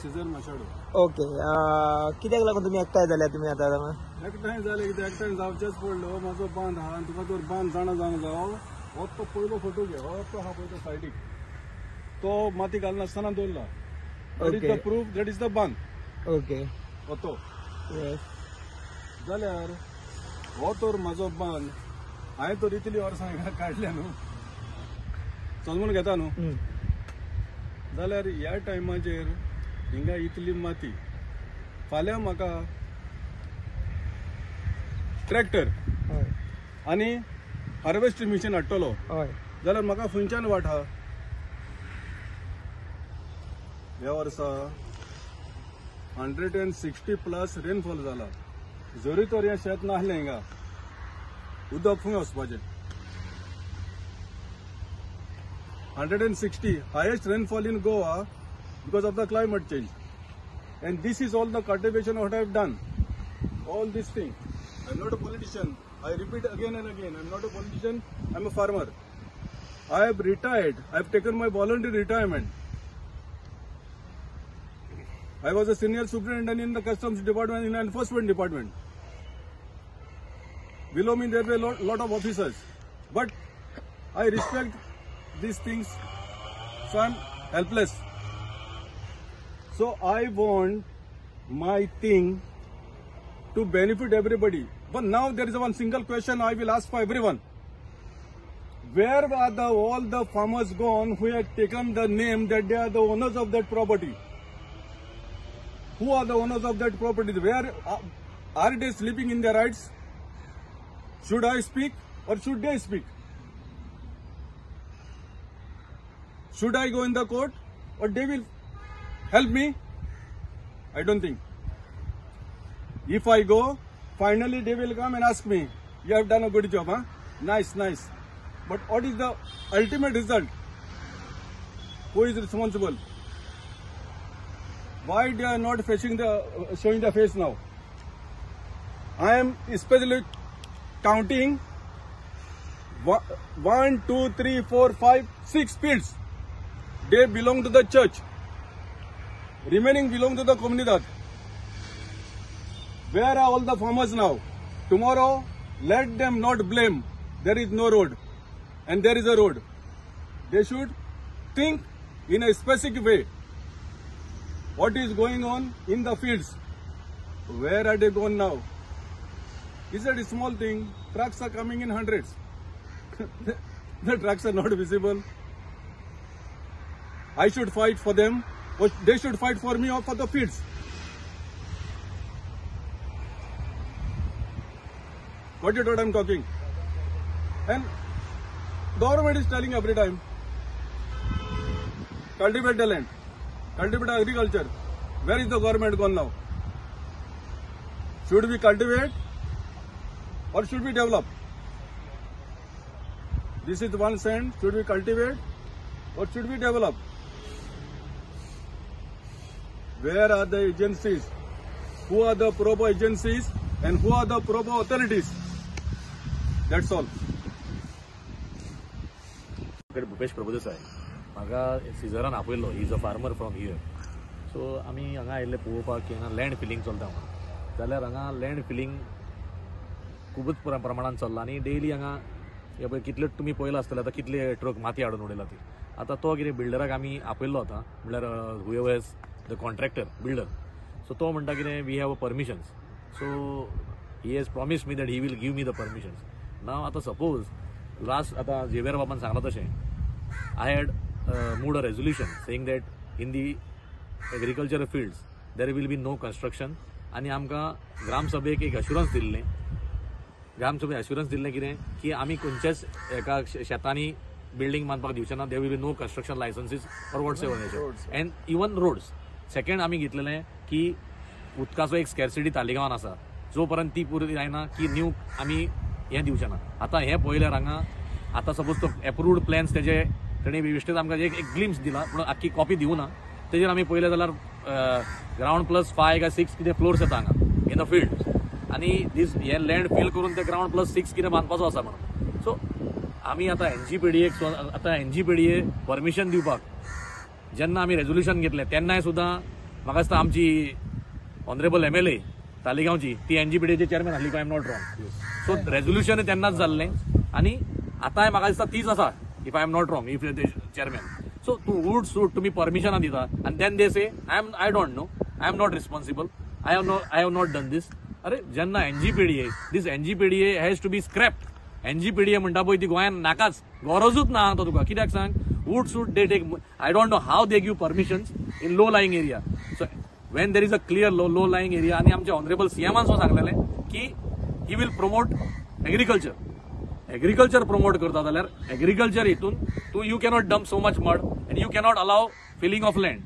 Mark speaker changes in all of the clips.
Speaker 1: सिजर मशाडो.
Speaker 2: ओके कित्याक लागून तुम्ही एकठांय जाल्या तुम्ही आता
Speaker 1: एकठांय जाले कितें एकठांय जावचेच पडलो. माझो बांद आहा आनी तुका जर बांद जाणा जाव हो तो पयलो फोटो घे. हो तो हा पळय तो सायडीक तो माती घालनासतना दवरला. That is the proof. That is the बांद.
Speaker 2: ओके
Speaker 1: हो तो
Speaker 2: येस
Speaker 1: जाल्यार हो तर म्हजो बांद हांवें तर इतली वर्सां हिंगा काडल्या न्हू समजून घेता न्हू. जाल्यार ह्या टायमाचेर हिंगा इतली माती फाल्यां म्हाका ट्रॅक्टर
Speaker 2: हय
Speaker 1: आनी हार्वेस्टिंग मशीन हाडटलो
Speaker 2: हय
Speaker 1: जाल्यार म्हाका खंयच्यान वाट आहा. ह्या वर्सा 160+ रेनफॉल जाला. जरी तर हें शेत नासलें हिंगा उदक खंय वचपाचें. 160 highest rainfall in Goa because of the climate change. And this is all the cultivation what I have done. All this thing. I am not a politician. I repeat again and again. I am not a politician. I am a farmer. I have retired. I have taken my voluntary retirement. I was a senior superintendent in the customs department in enforcement department. Below me there were lot of officers. But I respect these things, so I'm helpless. So I want my thing to benefit everybody. But now there is one single question I will ask for everyone. Where are all the farmers gone who have taken the name that they are the owners of that property? Who are the owners of that property? Where are they sleeping in their rights? Should I speak or should they speak? Should I go in the court or they will help me? I don't think. If I go, finally they will come and ask me, you have done a good job, huh? Nice, nice. But what is the ultimate result? Who is responsible? Why they are not showing the face now? I am especially counting 1, 2, 3, 4, 5, 6 fields. They belong to the church. Remaining belong to the comunidad. Where are all the farmers now? Tomorrow, let them not blame. There is no road. And there is a road. They should think in a specific way. What is going on in the fields? Where are they gone now? Is that a small thing? Trucks are coming in hundreds. The trucks are not visible. I should fight for them, or they should fight for me or for the fields. What you thought I'm talking? And government is telling every time, cultivate the land, cultivate agriculture. Where is the government gone now? Should we cultivate or should we develop? This is one sense. Should we cultivate or should we develop? Where are the agencies? Who are the proper agencies and who are the proper authorities? That's all.
Speaker 3: Bhupesh Prabhudesai म्हाका सिजरान आपयल्लो. He is a farmer from here. So आमी हांगा आयिल्ले पळोवपाक की हांगा land feeling चलता म्हणून. जाल्यार हांगा लँड फिलिंग खूबच प्रमाणात चल्ला आनी डेली हांगा हे पळय कितले तुमी पळयला आसतले आतां कितले ट्रक माती हाडून उडयला ती. आतां तो कितें बिल्डराक आमी आपयल्लो आतां म्हणल्यार however is the contractor builder. So तो म्हणटा कितें we have a permissions. So he has promised me that he will give me the permissions. Now आतां सपोज लास्ट आतां झेवियर बाबान सांगला तशें I had moved a resolution saying that in the agriculture fields there will be no construction. आनी आमकां ग्रामसभेक एक assurance दिल्लें. ग्रामसभेक assurance दिल्लें कितें की आमी खंयच्याच एका शेतांनी बिल्डींग बांदपाक दिवचे ना. There will be no construction licences or whatsoever and even roads. Second आमी घेतलेलें की उदकाचो एक स्कॅर्सिटी तालिगांवान आसा. जो पर्यंत ती पुरी जायना की न्यू आमी हें दिवचे ना. आतां हें पळयल्यार हांगा आतां सपोज तो एप्रूव्ड प्लॅन्स तेजे तेणी बेश्टेच आमकां एक ग्लिम्स दिला पूण आख्खी कॉपी दिवं ना. तेजेर आमी पळयलें जाल्यार ग्रावंड प्लस 5 काय 6 कितें फ्लोर्स येता हांगा इन द फील्ड. आनी दीस हें लँड फील करून ते ग्रावंड प्लस 6 कितें बांदपाचो आसा म्हणून. सो आमी आतां एनजीपीडीएक आतां एनजीपीडीए परमिशन दिवपाक जेन्ना आमी रेजोल्युशन घेतलें तेन्नाय सुद्दां म्हाका दिसता आमची ऑनरेबल MLA तालिगांवची ती NGPDचे चेअरमॅन आसली, I am not wrong. So resolution तेन्नाच जाल्लें आनी आतांय म्हाका दिसता तीच आसा, if I am not wrong, if chairman. So to would suit तुमी परमिशनां दिता आनी then they say I don't know, I am not responsible, I have not done this. अरे जेन्ना NGPDA, this NGPDA has to be scrapped. NGPDA म्हणटा पळय ती गोंयांत नाकाच, गरजूच ना तो तुका. कित्याक सांग, would suit they take, I don't know how they give permissions in low lying area. So when there is a clear low lying area, आणि आमच्या ऑनरेबल CMान सुद्दां सांगलेलें की he will promote agriculture. Agriculture promote करता जाल्यार agriculture हितून तू you cannot dump so much mud and you cannot allow filling of land.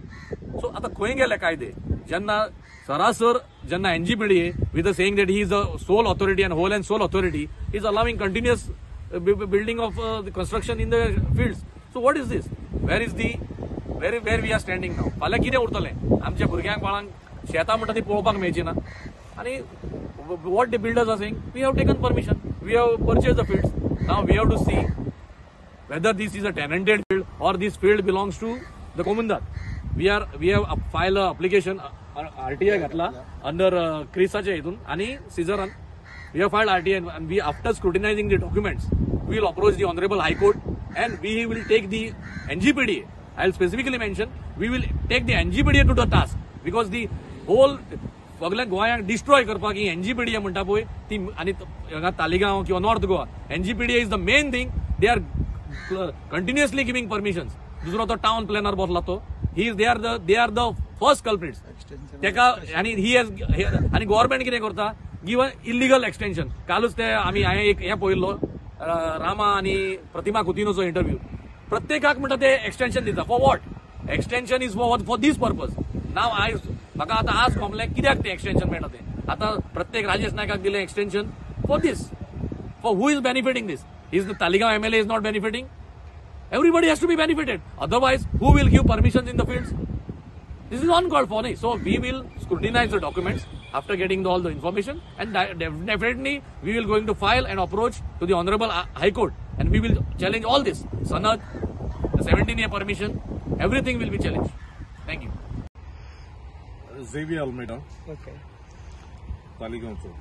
Speaker 3: So आता खंय गेले कायदे जेन्ना सरासर जेन्ना NGPDA with the saying that he is the sole authority and whole and sole authority is allowing continuous building of the construction in the fields. So what is this? Where we are standing now? फाल्यां कितें उरतलें? आमच्या भुरग्यांक बाळांक शेतां म्हणटा ती पळोवपाक मेळची ना. आनी what the builders are saying, we have taken permission, we have purchased the fields. Now we have to see whether this is a tenanted field or this field belongs to the Comundat. We have filed a application, RTI घातला under क्रिसाच्या हितून आणि सिझरान. We have filed RTI and we, after scrutinizing the documents, we will approach the Honorable High Court and we will take the NGPDA. I will specifically mention, we will take the NGPDA to the task because the whole सगळ्या गोंयांक destroy करपाक ही NGPDA म्हणटा पळय ती, आनी तालिगांव किंवा north Goa, NGPDA is the main thing. They are continuously giving permissions. दुसरो तो टाउन प्लॅनर बसला तो, they are the first culprits तेका. आनी ही आनी गव्हर्नमेंट कितें करता, गिव्ह इलिगल एक्सटेन्शन. कालूच ते हांवें एक हें पळयल्लो रामा आनी प्रतिमा कुतिनोचो इंटरव्यू. प्रत्येकाक म्हणटा ते एक्सटेन्शन दिता. For what? Extension is for this purpose. Now म्हाका आतां आज कॉम्प्लेक्स कित्याक ते एक्सटेन्शन मेळटा ते. आतां प्रत्येक राजेश नायकाक दिलें extension for this. For who is benefiting this? Is the Taleigao MLA is not benefiting? Everybody has to be benefited. Otherwise, who will give permissions in the fields? This is uncalled for. So we will scrutinize the documents after getting all the information, and definitely we will going to file an approach to the Honorable High Court, and we will challenge all this. Sanad, the 17-year permission, everything will be challenged. Thank you.
Speaker 1: Xavier Almeida,
Speaker 2: okay.
Speaker 1: तालिगांवचो.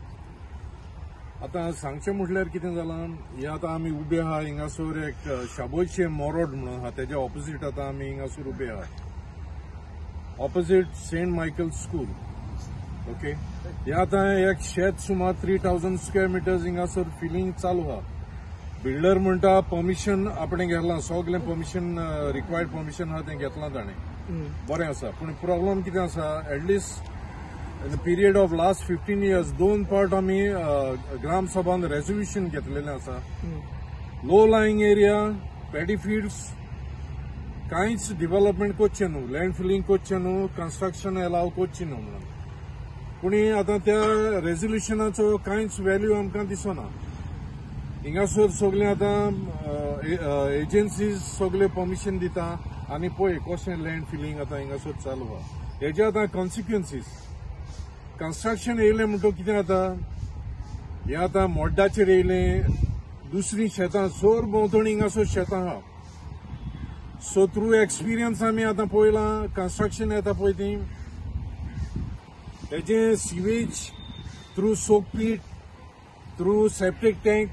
Speaker 1: आतां सांगचें म्हटल्यार कितें जालां, हे आतां आमी उबे आहा हिंगासर एक शाबोयचे मोरोड म्हणून आहा, तेज्या ऑपोजीट आतां आमी हिंगासर उबे आहा, opposite Saint Michael school. Okay. हे आतां एक शेत सुमार 3000 स्क्वेअर मिटर्स हिंगासर फिलिंग चालू आहा. बिल्डर म्हणटा परमिशन आपणें घेतलां, सगळें परमिशन रिक्वायर्ड परमिशन आहा तें घेतलां ताणें. बरें आसा, पूण प्रॉब्लम कितें आसा, at least in the period of last 15 years, दोन पावट आमी ग्राम सभान रेझोल्युशन घेतलेलें आसा. Low lying area, paddy fields, कांयच डेव्हलपमेंट कोच्चें न्हू, लँड फिलिंग कोच्चें न्हू, कन्स्ट्रक्शन अलाव कोच्चें न्हू म्हणून. पूण आतां त्या रेझोल्युशनाचो कांयच व्हॅल्यू आमकां दिसना. हिंगासर सगळें आतां एजन्सीज सगळे परमिशन दिता आनी पळय कशें लँड फिलिंग आतां हिंगासर चालू आहा. हेजे आतां कॉन्सिक्वन्सीस. कन्स्ट्रक्शन येयलें म्हणटो कितें जाता, हें आतां मोड्डाचेर येयलें, दुसरीं शेतां जोर भोंवतणी हिंगासर शेतां आहा. सो थ्रू एक्सपिरियन्स आमी आतां पळयलां, कन्स्ट्रक्शन येता पळय ती, तेजें sewage through soak pit, through septic tank,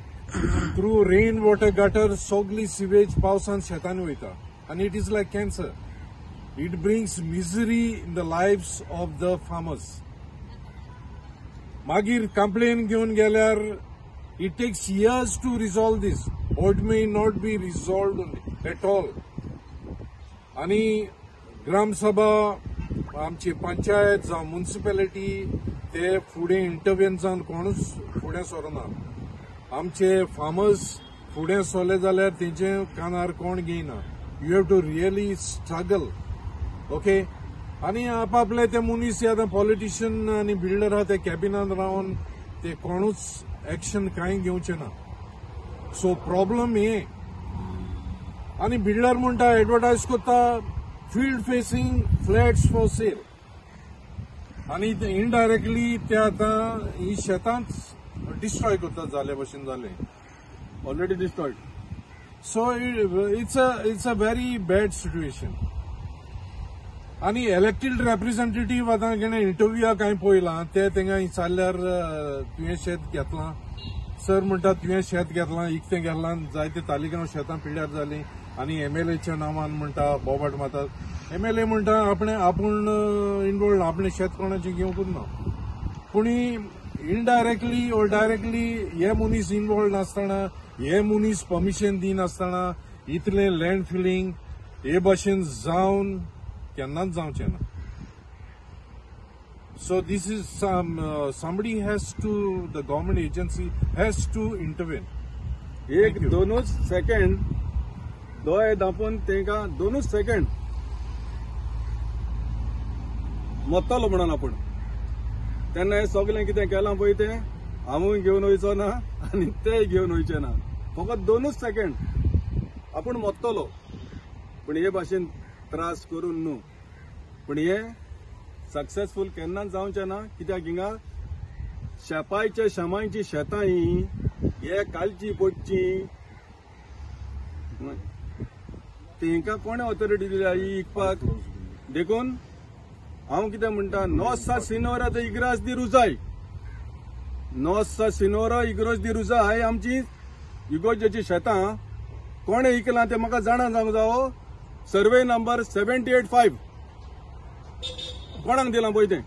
Speaker 1: through rain water gutter, सगळी सिवेज पावसान शेतांनी वयता. आनी it is like cancer. It brings misery in the lives of the farmers. मागीर कंप्लेन घेवन गेल्यार it takes years to resolve this, or it may not be resolved at all. आनी ग्रामसभा, आमची पंचायत जावं म्युनिसिपॅलिटी ते फुडें इंटरव्यन जावन कोणूच फुडें सरना. आमचे फार्मर्स फुडें सरले जाल्यार तेंचे कानार कोण घेयना. You have to really struggle. Okay. आनी आपआपले ते मनीस आतां पॉलिटिशियन आनी बिल्डर आहा ते कॅबिनात रावन ते कोणूच एक्शन कांय घेवचे ना. सो प्रॉब्लम हे. आनी बिल्डर म्हणटा एडवर्टायज करता field facing flats for sale, आनी इनडायरेक्टली ते आतां ही शेतांच डिस्ट्रॉय करतात जाले भशेन जालें, already destroyed. So it's a very bad situation.
Speaker 4: आनी इलेक्टेड रिप्रेझेंटेटिव्ह आतां जेणे इंटरव्यूआक हांवें पळयलां ते तेंगा विचारल्यार तुवें शेत घेतलां सर म्हणटा तुवें शेत घेतलां इकतें घेतलां जायते तालुक्यान शेतां पिड्ड्यार जालीं आनी एमएलएच्या नांवान म्हणटा बोबाट मारतात एमएलए म्हणटा आपूण इनवॉल्ड आपणें शेत कोणाचें घेवंकूच ना पूण इनडायरेक्टली और डायरेक्टली हे मनीस इनवॉल्ड नासतना हे मनीस परमिशन दिनासतना इतलें लँड फिलिंग हे भाशेन जावन केन्नाच जावचें ना so this is somebody has to the government agency has to intervene.
Speaker 1: एक दोनूच सेकंड दोळे धांपून तेंका दोनूच सेकंड मत्तलो म्हणून आपूण तेन्ना हे सगळें कितें केलां पळय तें हांवूय घेवन वयचो ना आनी तेय घेवन वयचे ना फकत दोनूच सेकंड आपूण मत्तलो पूण हे भाशेन त्रास करून न्हू पूण हे सक्सेसफूल केन्नाच जावचें ना कित्याक हिंगा शेपायच्या शमायची शेतां ही हे कालची पडची तेंका कोणे ऑथॉरिटी दिल्या ही विकपाक देखून हांव कितें म्हणटा नोसा सिनोरा द इग्रास दी रुजाय नोसा सिनोरा इग्रोस दी रुजाय आमची इगोजेची शेतां कोणे विकलां ते म्हाका जाणा जावंक जावो सर्वे नंबर 785 कोणाक दिलां पळय तें